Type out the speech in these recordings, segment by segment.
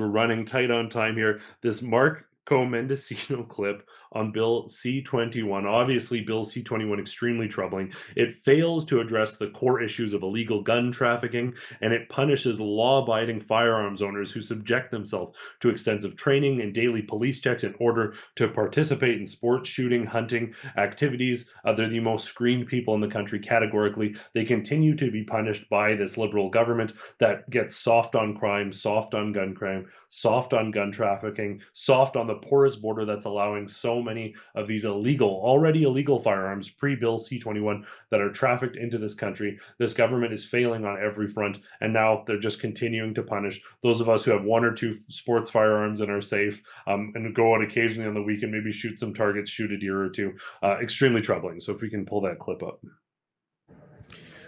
we're running tight on time here. This Mendicino clip on Bill C-21. Obviously, Bill C-21 extremely troubling. It fails to address the core issues of illegal gun trafficking, and it punishes law-abiding firearms owners who subject themselves to extensive training and daily police checks in order to participate in sports, shooting, hunting activities. They're the most screened people in the country categorically. They continue to be punished by this Liberal government that gets soft on crime, soft on gun crime, soft on gun trafficking, soft on the porous border that's allowing so many of these already illegal firearms pre-Bill C-21 that are trafficked into this country. This government is failing on every front, and now they're just continuing to punish those of us who have one or two sports firearms and are safe, and go out occasionally on the weekend, maybe shoot some targets, shoot a deer or two. Extremely troubling. So if we can pull that clip up.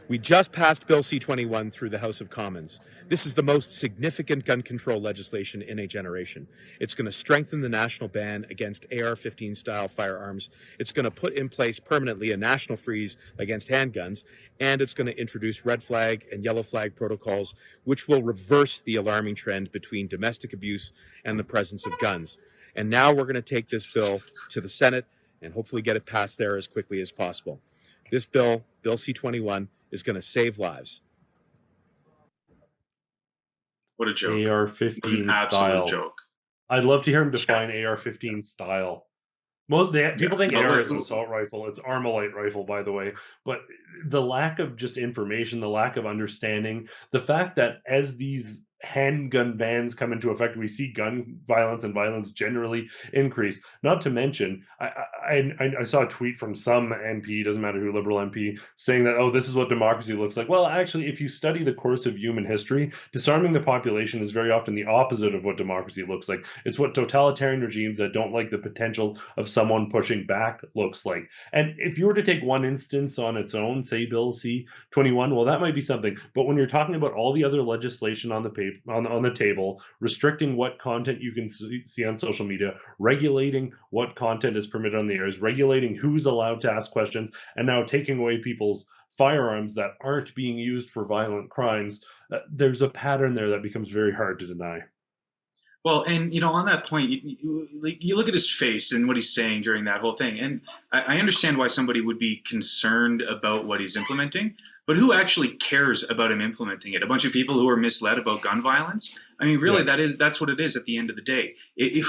We just passed Bill C-21 through the House of Commons. This is the most significant gun control legislation in a generation. It's going to strengthen the national ban against AR-15 style firearms. It's going to put in place permanently a national freeze against handguns, and it's going to introduce red flag and yellow flag protocols, which will reverse the alarming trend between domestic abuse and the presence of guns. And now we're going to take this bill to the Senate and hopefully get it passed there as quickly as possible. This bill, Bill C-21, is going to save lives. What a joke. AR-15 What an absolute style. joke. I'd love to hear him define AR-15 style. Well, people think AR is an assault rifle. It's Armalite rifle, by the way. But the lack of just information, the lack of understanding, the fact that as these handgun bans come into effect, we see gun violence and violence generally increase. Not to mention, I saw a tweet from some MP, doesn't matter who, Liberal MP, saying that, oh, this is what democracy looks like. Well, actually, if you study the course of human history, disarming the population is very often the opposite of what democracy looks like. It's what totalitarian regimes that don't like the potential of someone pushing back looks like. And if you were to take one instance on its own, say Bill C-21, well, that might be something. But when you're talking about all the other legislation on the paper, on the table, restricting what content you can see on social media, regulating what content is permitted on the airs, regulating who's allowed to ask questions, and now taking away people's firearms that aren't being used for violent crimes, there's a pattern there that becomes very hard to deny. Well, and on that point, you look at his face and what he's saying during that whole thing, and I understand why somebody would be concerned about what he's implementing. But who actually cares about him implementing it? A bunch of people who are misled about gun violence? I mean, really, yeah. That's what it is at the end of the day.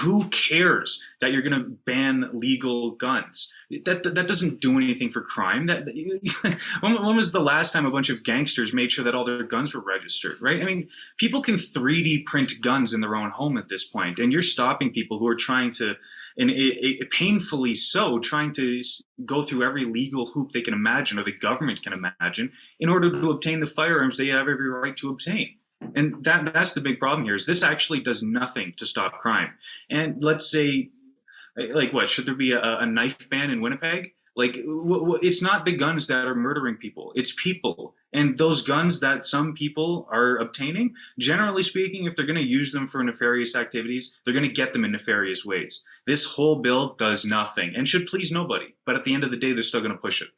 Who cares that you're going to ban legal guns? That doesn't do anything for crime. When was the last time a bunch of gangsters made sure that all their guns were registered, right? I mean, people can 3D print guns in their own home at this point, and you're stopping people who are trying to, and painfully so, trying to go through every legal hoop they can imagine or the government can imagine in order to obtain the firearms they have every right to obtain. And that's the big problem here, is this actually does nothing to stop crime. And let's say, like what, should there be a knife ban in Winnipeg? Like, it's not the guns that are murdering people, it's people. And those guns that some people are obtaining, generally speaking, if they're going to use them for nefarious activities, they're going to get them in nefarious ways. This whole bill does nothing and should please nobody. But at the end of the day, they're still going to push it.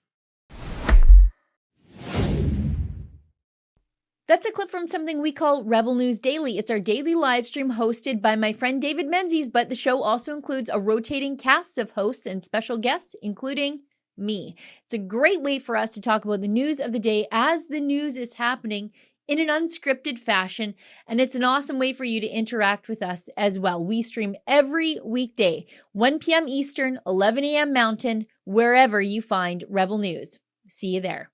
That's a clip from something we call Rebel News Daily. It's our daily live stream hosted by my friend David Menzies, but the show also includes a rotating cast of hosts and special guests, including me. It's a great way for us to talk about the news of the day as the news is happening in an unscripted fashion, and it's an awesome way for you to interact with us as well. We stream every weekday, 1 p.m. Eastern, 11 a.m. Mountain, wherever you find Rebel News. See you there.